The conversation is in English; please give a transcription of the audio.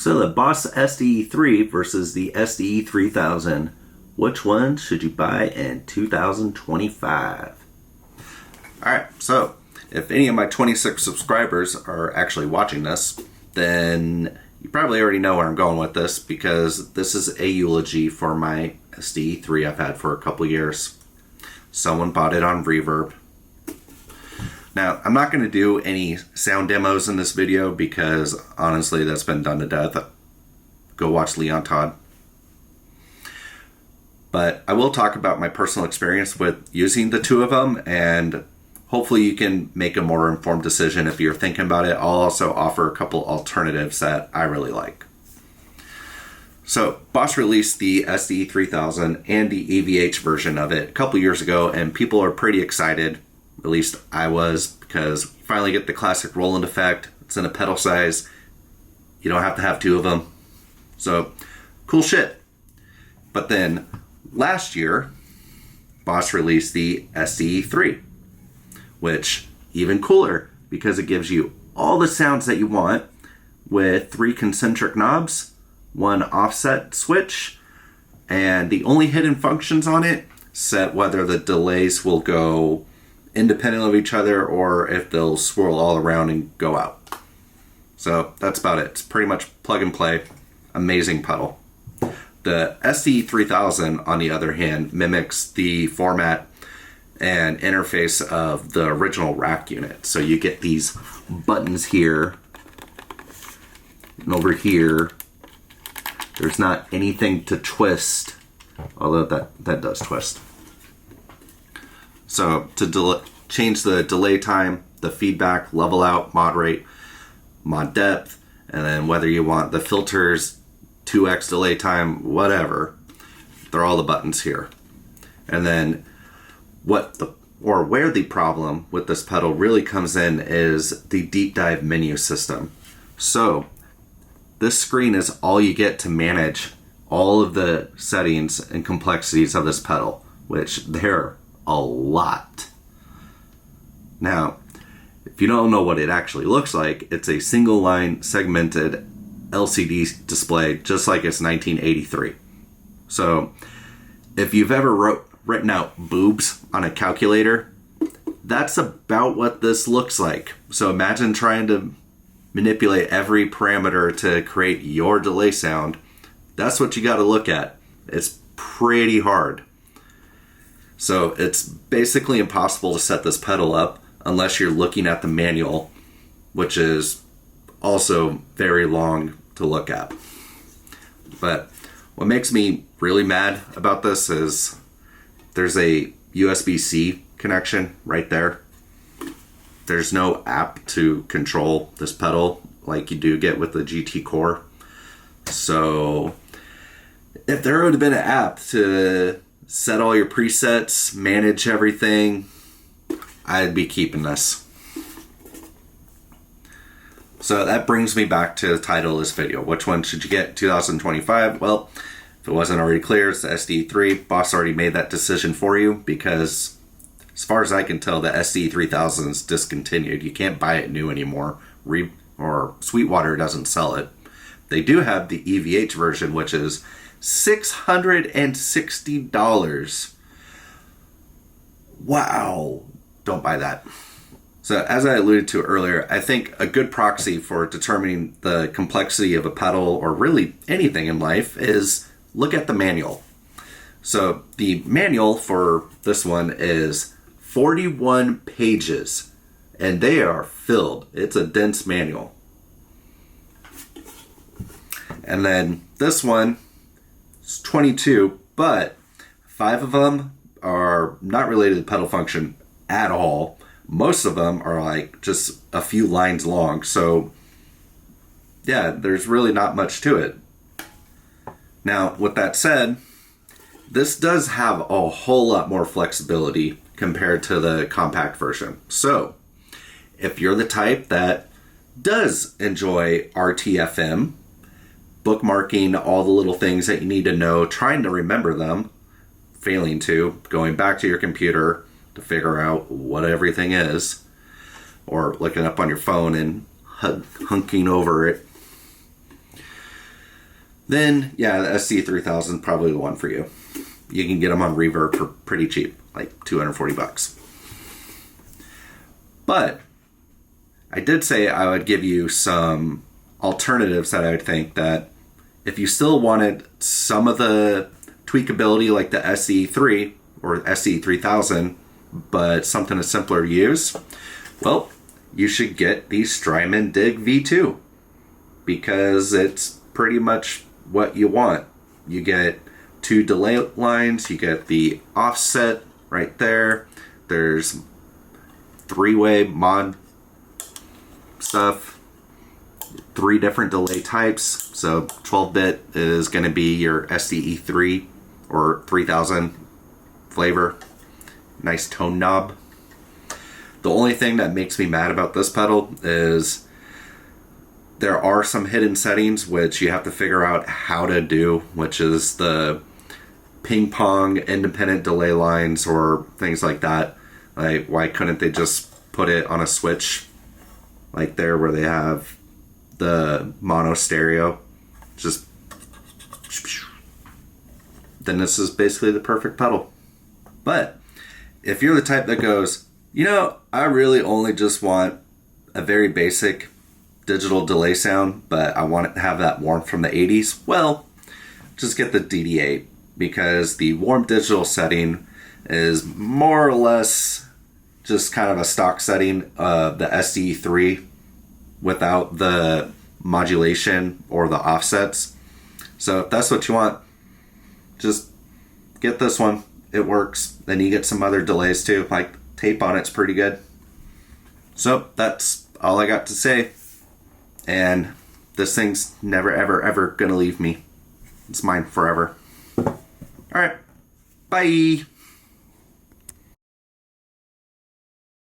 So the BOSS SDE-3 versus the SDE-3000. Which one should you buy in 2025? Alright, so if any of my 26 subscribers are actually watching this, then you probably already know where I'm going with this, because this is a eulogy for my SDE-3 I've had for a couple years. Someone bought it on Reverb. Now, I'm not going to do any sound demos in this video because honestly that's been done to death. Go watch Leon Todd. But I will talk about my personal experience with using the two of them, and hopefully you can make a more informed decision if you're thinking about it. I'll also offer a couple alternatives that I really like. So BOSS released the SDE-3000 and the EVH version of it a couple years ago, and people are pretty excited. At least I was, because you finally get the classic Roland effect. It's in a pedal size. You don't have to have two of them. So, cool shit. But then, last year, BOSS released the SDE-3, which, even cooler, because it gives you all the sounds that you want with 3 concentric knobs, 1 offset switch, and the only hidden functions on it set whether the delays will go independent of each other or if they'll swirl all around and go out. So that's about it. It's pretty much plug and play. Amazing pedal. The SDE-3000, on the other hand, mimics the format and interface of the original rack unit. So you get these buttons here and over here. There's not anything to twist, although that does twist. So to change the delay time, the feedback, level out, mod rate, mod depth, and then whether you want the filters, 2x delay time, whatever, they're all the buttons here. And then where the problem with this pedal really comes in is the deep dive menu system. So this screen is all you get to manage all of the settings and complexities of this pedal, which they're a lot. Now, if you don't know what it actually looks like, it's a single line segmented LCD display, just like it's 1983. So if you've ever written out boobs on a calculator, that's about what this looks like. So imagine trying to manipulate every parameter to create your delay sound. That's what you got to look at. It's pretty hard. So it's basically impossible to set this pedal up unless you're looking at the manual, which is also very long to look at. But what makes me really mad about this is there's a USB-C connection right there. There's no app to control this pedal like you do get with the GT Core. So if there would have been an app to set all your presets, manage everything, I'd be keeping this. So that brings me back to the title of this video. Which one should you get in 2025? Well, if it wasn't already clear, it's the SDE-3. BOSS already made that decision for you because, as far as I can tell, the SDE-3000 is discontinued. You can't buy it new anymore, or Sweetwater doesn't sell it. They do have the EVH version, which is $660. Wow. Don't buy that. So as I alluded to earlier, I think a good proxy for determining the complexity of a pedal, or really anything in life, is look at the manual. So the manual for this one is 41 pages, and they are filled. It's a dense manual. And then this one, it's 22, but 5 of them are not related to pedal function at all. Most of them are like just a few lines long. So yeah, there's really not much to it. Now, with that said, this does have a whole lot more flexibility compared to the compact version. So if you're the type that does enjoy RTFM, bookmarking all the little things that you need to know, trying to remember them, failing to, going back to your computer to figure out what everything is, or looking up on your phone and hunking over it, then yeah, the SDE-3000 is probably the one for you. You can get them on Reverb for pretty cheap, like 240 bucks. But I did say I would give you some alternatives that I would think that if you still wanted some of the tweakability like the SDE-3 or SDE-3000, but something that's simpler to use, well, you should get the Strymon Dig V2 because it's pretty much what you want. You get 2 delay lines, you get the offset right there. There's 3-way mod stuff, 3 different delay types. So 12-bit is going to be your SDE-3 or 3000 flavor. Nice tone knob. The only thing that makes me mad about this pedal is there are some hidden settings which you have to figure out how to do, which is the ping pong independent delay lines or things like that. Like, why couldn't they just put it on a switch like there where they have the mono stereo? Just then this is basically the perfect pedal. But if you're the type that goes, you know, I really only just want a very basic digital delay sound, but I want it to have that warmth from the 80s, well, just get the DD8, because the warm digital setting is more or less just kind of a stock setting of the SDE-3 without the modulation or the offsets. So if that's what you want, just get this one. It works. Then you get some other delays too, like tape on it's pretty good. So that's all I got to say. And this thing's never, ever, ever gonna leave me. It's mine forever. All right. Bye.